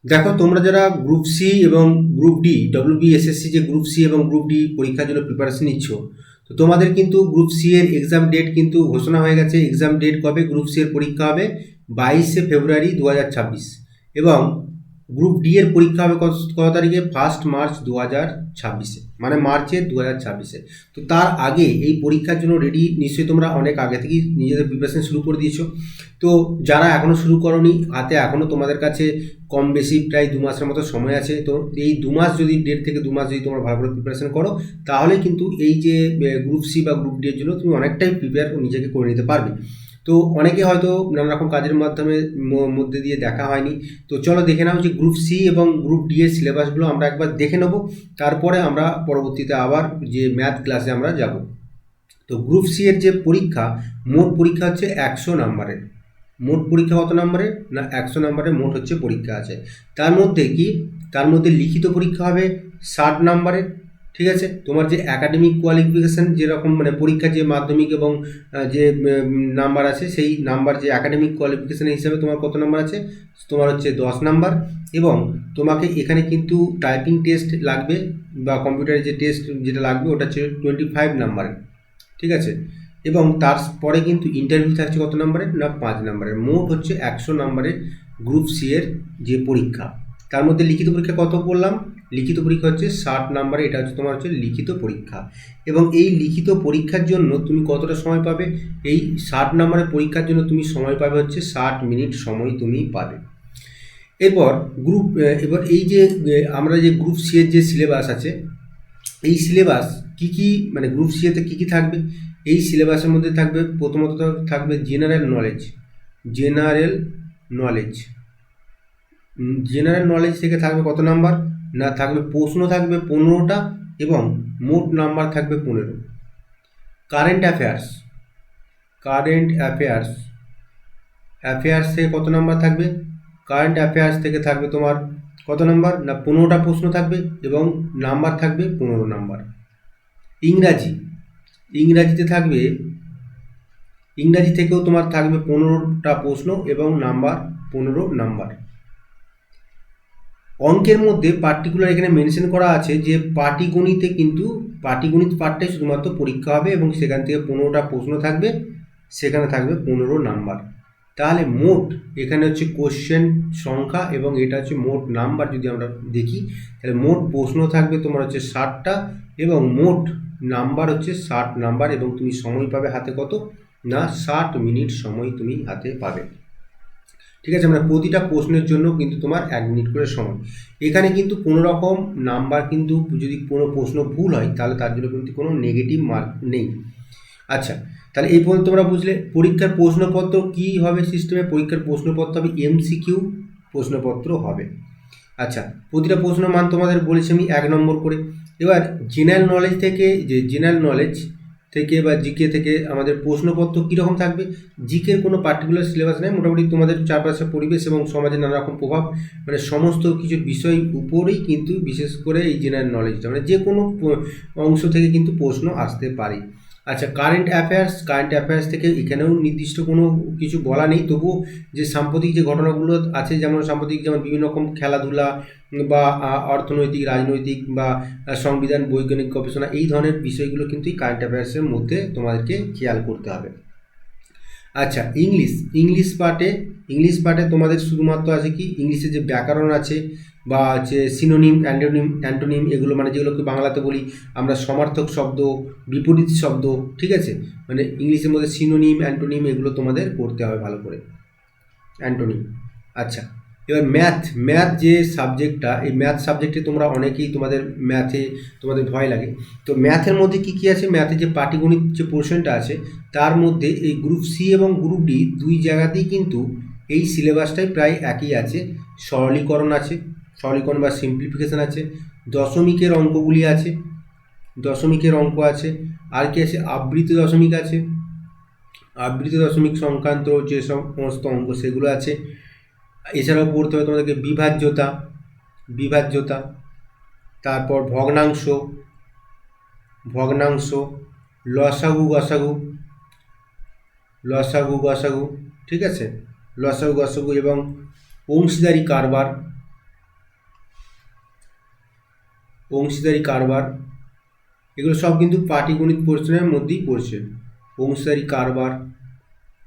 দেখো, তোমরা যারা গ্রুপ সি এবং গ্রুপ ডি WBSSC যে গ্রুপ সি এবং গ্রুপ ডি পরীক্ষার জন্য প্রিপারেশন নিচ্ছ, তো তোমাদের কিন্তু গ্রুপ সি এর এক্সাম ডেট কিন্তু ঘোষণা হয়ে গেছে। এক্সাম ডেট কবে? গ্রুপ সি এর পরীক্ষা হবে 22শে ফেব্রুয়ারি 2026 এবং গ্রুপ ডি এর পরীক্ষা হবে কত তারিখে? 1 মার্চ 2026, মানে মার্চের 2026। তো তার আগে এই পরীক্ষার জন্য রেডি নিশ্চয়ই তোমরা অনেক আগে থেকেই নিজেদের প্রিপারেশন শুরু করে দিয়েছো। তো যারা এখনও শুরু করোনি, হাতে এখনও তোমাদের কাছে কম বেশি প্রায় 2 মাসের মতো সময় আছে। তো এই 2 মাস যদি 1.5 থেকে 2 মাস যদি তোমরা ভালো করে প্রিপারেশন করো, তাহলে কিন্তু এই যে গ্রুপ সি বা গ্রুপ ডি এর জন্য তুমি অনেকটাই প্রিপেয়ার নিজেকে করে নিতে পারবে। তো অনেকে হয়তো নানা রকম কাজের মাধ্যমে মধ্যে দিয়ে দেখা হয়নি। তো চলো দেখে নাও যে গ্রুপ সি এবং গ্রুপ ডি এর সিলেবাসগুলো আমরা একবার দেখে নেবো, তারপরে আমরা পরবর্তীতে আবার যে ম্যাথ ক্লাসে আমরা যাব। তো গ্রুপ সি এর যে পরীক্ষা, মোট পরীক্ষা হচ্ছে 100 নম্বরের। মোট পরীক্ষা কত নম্বরের? না, 100 নম্বরের মোট হচ্ছে পরীক্ষা আছে। তার মধ্যে কি, তার মধ্যে লিখিত পরীক্ষা হবে 60 নম্বরের। ঠিক আছে, তোমার যে একাডেমিক কোয়ালিফিকেশান যেরকম, মানে পরীক্ষা যে মাধ্যমিক এবং যে নাম্বার আছে, সেই নাম্বার যে একাডেমিক কোয়ালিফিকেশান হিসাবে তোমার কত নাম্বার আছে? তোমার হচ্ছে 10 নাম্বার। এবং তোমাকে এখানে কিন্তু টাইপিং টেস্ট লাগবে বা কম্পিউটারের যে টেস্ট যেটা লাগবে ওটা হচ্ছে 25 নাম্বারের। ঠিক আছে, এবং তারপরে কিন্তু ইন্টারভিউ থাকছে কত নম্বরের? না, 5 নম্বরের। মোট হচ্ছে 100 নম্বরের গ্রুপ সি এর যে পরীক্ষা। তার মধ্যে লিখিত পরীক্ষা কত বললাম? লিখিত পরীক্ষা হচ্ছে 60 নম্বরে। এটা হচ্ছে তোমার হচ্ছে লিখিত পরীক্ষা। এবং এই লিখিত পরীক্ষার জন্য তুমি কতটা সময় পাবে? এই 60 নম্বরের পরীক্ষার জন্য তুমি সময় পাবে হচ্ছে 60 মিনিট সময় তুমি পাবে। এরপর এবার এই যে আমরা যে গ্রুপ সি এর যে সিলেবাস আছে, এই সিলেবাস কি কি, মানে গ্রুপ সি এতে কী কী থাকবে? এই সিলেবাসের মধ্যে থাকবে, প্রথমত থাকবে general knowledge. General knowledge general knowledge থেকে থাকবে কত নাম্বার? না, থাকবে প্রশ্ন থাকবে 15টা এবং মোট নাম্বার থাকবে 15। Current affairs, current affairs affairs থেকে কত নাম্বার থাকবে? কারেন্ট অ্যাফেয়ার্স থেকে থাকবে তোমার কত নাম্বার? না, 15টা প্রশ্ন থাকবে এবং নাম্বার থাকবে 15 নাম্বার। ইংরাজি, ইংরাজিতে থাকবে, ইংরাজি থেকেও তোমার থাকবে 15টা প্রশ্ন এবং নাম্বার 15 নাম্বার। অঙ্কের মধ্যে পার্টিকুলার এখানে মেনশন করা আছে যে পাটিগণিতে কিন্তু পাটিগণিত পার্টটাই শুধুমাত্র পরীক্ষা হবে এবং সেখান থেকে 15টা প্রশ্ন থাকবে, সেখানে থাকবে 15 নাম্বার। তাহলে মোট এখানে হচ্ছে কোশ্চেন সংখ্যা এবং এটা হচ্ছে মোট নাম্বার। যদি আমরা দেখি তাহলে মোট প্রশ্ন থাকবে তোমার হচ্ছে 60টা এবং মোট নাম্বার হচ্ছে 60 নাম্বার। এবং তুমি সময় পাবে হাতে কত? না, 60 মিনিট সময় তুমি হাতে পাবে। ঠিক আছে, মানে প্রতিটা প্রশ্নের জন্য কিন্তু তোমার 1 মিনিট করে সময়। এখানে কিন্তু কোনো রকম নাম্বার কিন্তু, যদি কোনো প্রশ্ন ভুল হয় তাহলে তার জন্য কিন্তু কোনো নেগেটিভ মার্ক নেই। আচ্ছা, তাহলে এই পর্যন্ত তোমরা বুঝলে। পরীক্ষার প্রশ্নপত্র কি হবে সিস্টেমে? পরীক্ষার প্রশ্নপত্র হবে MCQ প্রশ্নপত্র হবে। আচ্ছা, প্রতিটা প্রশ্ন মান তোমাদের বলেছি আমি 1 নম্বর করে। এবার জেনারেল নলেজ থেকে, যে জেনারেল নলেজ থেকে বা জিকে থেকে আমাদের প্রশ্নপত্র কীরকম থাকবে? জিকের কোনো পার্টিকুলার সিলেবাস নেই, মোটামুটি তোমাদের চারপাশের পরিবেশ এবং সমাজের নানা রকম প্রভাব, মানে সমস্ত কিছু বিষয় উপরেই কিন্তু বিশেষ করে এই জেনারেল নলেজটা, মানে যে কোনো অংশ থেকে কিন্তু প্রশ্ন আসতে পারে। আচ্ছা, কারেন্ট অ্যাফেয়ার্স থেকে এখানেও নির্দিষ্ট কোনো কিছু বলা নেই, তবুও যে সাম্প্রতিক যে ঘটনাগুলো আছে, যেমন সাম্প্রতিক যেমন বিভিন্ন রকম খেলাধুলা বা অর্থনৈতিক, রাজনৈতিক বা সংবিধান, বৈজ্ঞানিক গবেষণা, এই ধরনের বিষয়গুলো কিন্তু এই কারেন্ট অ্যাফেয়ার্সের মধ্যে তোমাদেরকে খেয়াল করতে হবে। আচ্ছা, ইংলিশ পার্টে তোমাদের শুধুমাত্র আছে কি, ইংলিশের যে ব্যাকরণ আছে বা হচ্ছে সিনোনিম, অ্যান্টোনিম, এগুলো মানে যেগুলোকে বাংলাতে বলি আমরা সমার্থক শব্দ, বিপরীত শব্দ। ঠিক আছে, মানে ইংলিশের মধ্যে সিনোনিম, অ্যান্টোনিম এগুলো তোমাদের পড়তে হবে ভালো করে, অ্যান্টোনিম। আচ্ছা, এবার ম্যাথ যে সাবজেক্টটা, এই ম্যাথ সাবজেক্টে তোমরা অনেকেই তোমাদের ভয় লাগে। তো ম্যাথের মধ্যে কি কি আছে? ম্যাথে যে পাটিগণিত যে পোর্শনটা আছে তার মধ্যে এই গ্রুপ সি এবং গ্রুপ ডি দুই জায়গাতেই কিন্তু এই সিলেবাসটাই প্রায় একই আছে। সরলীকরণ আছে, সরলীকরণ বা সিম্পলিফিকেশান আছে, দশমিকের অঙ্কগুলি আছে, দশমিকের অঙ্ক আছে, আর কি আছে? আবৃত্তি দশমিক আছে, আবৃত্তি দশমিক সংক্রান্ত যে সমস্ত অঙ্ক সেগুলো আছে। এছাড়াও পড়তে হবে তোমাদেরকে বিভাজ্যতা, তারপর ভগ্নাংশ, লসাগু, ঠিক আছে, লসাগু এবং অংশীদারি কারবার, অংশীদারি কারবার, এগুলো সব কিন্তু পাটিগণিত প্রশ্নের মধ্যেই পড়ছে। অংশীদারি কারবার,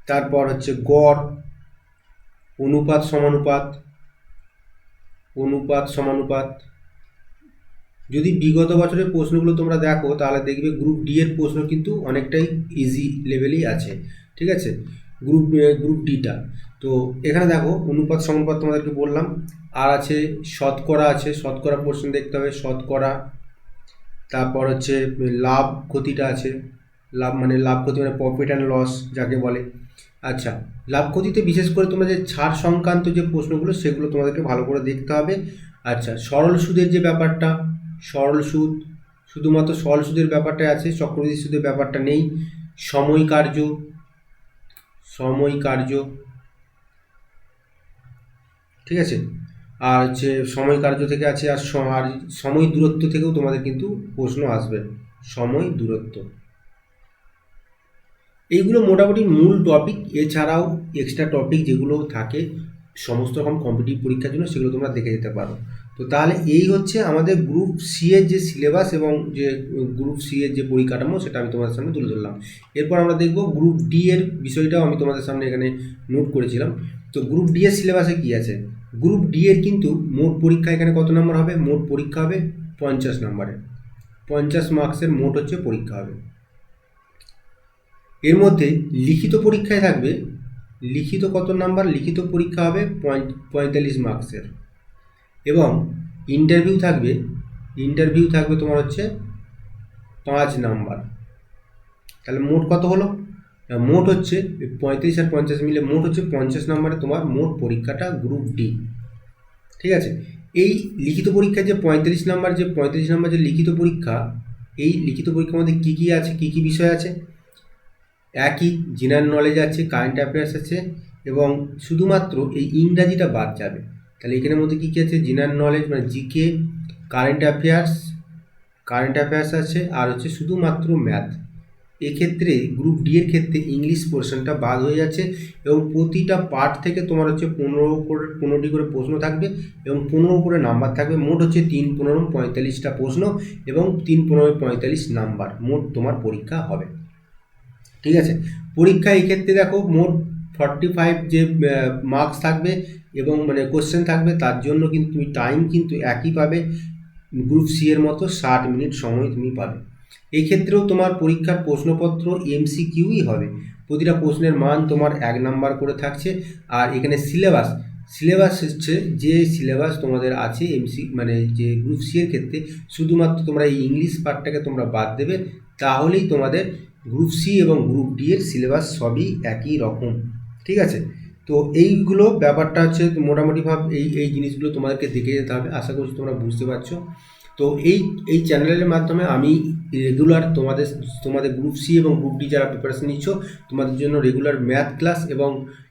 তারপর হচ্ছে গড়, অনুপাত সমানুপাত, অনুপাত সমানুপাত। যদি বিগত বছরের প্রশ্নগুলো তোমরা দেখো তাহলে দেখবে গ্রুপ ডি এর প্রশ্ন কিন্তু অনেকটাই ইজি লেভেলেই আছে, ঠিক আছে, গ্রুপ ডিটা। তো এখানে দেখো অনুপাত সমানুপাত তোমাদেরকে বললাম, আর আছে শতকরা, আছে শতকরা প্রশ্ন দেখতে হবে, শতকরা। তারপর হচ্ছে লাভ ক্ষতিটা আছে, লাভ মানে লাভ ক্ষতি মানে প্রফিট অ্যান্ড লস যাকে বলে। আচ্ছা, লাভ ক্ষতিতে বিশেষ করে তোমরা যে ছাড় সংক্রান্ত যে প্রশ্নগুলো সেগুলো তোমাদেরকে ভালো করে দেখতে হবে। আচ্ছা, সরল সুদের যে ব্যাপারটা, সরল সুদ, শুধুমাত্র সরল সুদের ব্যাপারটাই আছে, চক্রবৃদ্ধি সুদের ব্যাপারটা নেই। সময় কার্য, সময় কার্য, ঠিক আছে, আর হচ্ছে সময় কার্য থেকে আছে, আর সময় দূরত্ব থেকেও তোমাদের কিন্তু প্রশ্ন আসবে, সময় দূরত্ব। এইগুলো মোটামুটি মূল টপিক, এছাড়াও এক্সট্রা টপিক যেগুলো থাকে সমস্ত রকম কম্পিটিটিভ পরীক্ষার জন্য সেগুলো তোমরা দেখে যেতে পারো। তো তাহলে এই হচ্ছে আমাদের গ্রুপ সি এর যে সিলেবাস এবং যে গ্রুপ সি এর যে পরিকাঠামো সেটা আমি তোমাদের সামনে তুলে ধরলাম। এরপর আমরা দেখব গ্রুপ ডি এর বিষয়টাও আমি তোমাদের সামনে এখানে নোট করেছিলাম। তো গ্রুপ ডি এর সিলেবাসে কী আছে, গ্রুপ ডি এর কিন্তু মোট পরীক্ষা এখানে কত নম্বর হবে, মোট পরীক্ষা হবে 50 নম্বরের, 50 মার্কসের মোট হচ্ছে পরীক্ষা হবে। এর মধ্যে লিখিত পরীক্ষায় থাকবে, লিখিত কত নাম্বার, লিখিত পরীক্ষা হবে 45 মার্কসের, এবং ইন্টারভিউ থাকবে, ইন্টারভিউ থাকবে তোমার হচ্ছে 5 নাম্বার। তাহলে মোট কত হলো, মোট হচ্ছে 35 আর 50 মিলে মোট হচ্ছে 50 নম্বরে তোমার মোট পরীক্ষাটা গ্রুপ ডি, ঠিক আছে। এই লিখিত পরীক্ষায় যে 35 নাম্বার, যে 35 নাম্বার যে লিখিত পরীক্ষা, এই লিখিত পরীক্ষার মধ্যে কী কী আছে, কী কী বিষয় আছে, একই জেনারেল নলেজ আছে, কারেন্ট অ্যাফেয়ার্স আছে, এবং শুধুমাত্র এই ইংরাজিটা বাদ যাবে। তাহলে এখানের মধ্যে কী কী আছে, জেনারেল নলেজ মানে জিকে, কারেন্ট অ্যাফেয়ার্স আছে, আর হচ্ছে শুধুমাত্র ম্যাথ। এক্ষেত্রে গ্রুপ ডি এর ক্ষেত্রে ইংলিশ পোর্শনটা বাদ হয়ে যাচ্ছে, এবং প্রতিটা পার্ট থেকে তোমার হচ্ছে 15টি করে প্রশ্ন থাকবে, এবং 15 করে নাম্বার থাকবে। মোট হচ্ছে 3 15 45টা প্রশ্ন, এবং 3 15 45 নাম্বার মোট তোমার পরীক্ষা হবে, ঠিক আছে। পরীক্ষা এই ক্ষেত্রে দেখো মোট 45 যে মার্কস থাকবে এবং মানে কোশ্চেন থাকবে, তার জন্য কিন্তু তুমি টাইম কিন্তু একই পাবে, গ্রুপ সি এর মতো 60 মিনিট সময় তুমি পাবে। এই ক্ষেত্রেও তোমার পরীক্ষার প্রশ্নপত্র এমসিকিউই হবে, প্রতিটা প্রশ্নের মান তোমার 1 নাম্বার করে থাকছে। আর এখানে সিলেবাস হচ্ছে যে সিলেবাস তোমাদের আছে মানে যে গ্রুপ সি এর ক্ষেত্রে, শুধুমাত্র তোমরা এই ইংলিশ পার্টটাকে তোমরা বাদ দেবে, তাহলেই তোমাদের গ্রুপ সি এবং গ্রুপ ডি এর সিলেবাস সবই একই রকম, ঠিক আছে। তো এইগুলো ব্যাপারটা হচ্ছে মোটামুটিভাবে এই জিনিসগুলো তোমাদেরকে দেখে যেতে হবে, আশা করছি তোমরা বুঝতে পারছো। তো এই চ্যানেলের মাধ্যমে আমি রেগুলার তোমাদের গ্রুপ সি এবং গ্রুপ ডি যারা প্রিপারেশন নিচ্ছ তোমাদের জন্য রেগুলার ম্যাথ ক্লাস এবং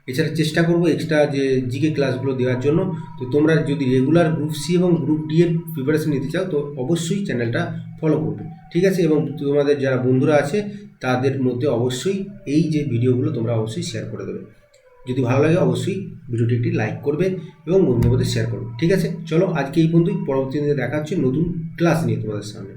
এছাড়া চেষ্টা করবো এক্সট্রা যে জিকে ক্লাসগুলো দেওয়ার জন্য। তো তোমরা যদি রেগুলার গ্রুপ সি এবং গ্রুপ ডি এর প্রিপারেশন নিতে চাও তো অবশ্যই চ্যানেলটা ফলো করবে, ঠিক আছে। এবং তোমাদের যারা বন্ধুরা আছে তাদের মধ্যে অবশ্যই এই যে ভিডিওগুলো তোমরা অবশ্যই শেয়ার করে দেবে। যদি ভালো লাগে অবশ্যই ভিডিওটি একটি লাইক করবে এবং বন্ধুদের মধ্যে শেয়ার করবে, ঠিক আছে। চলো আজকে এই পর্যন্তই, পরবর্তী দিনে দেখা হচ্ছে নতুন ক্লাস নিয়ে তোমাদের সামনে।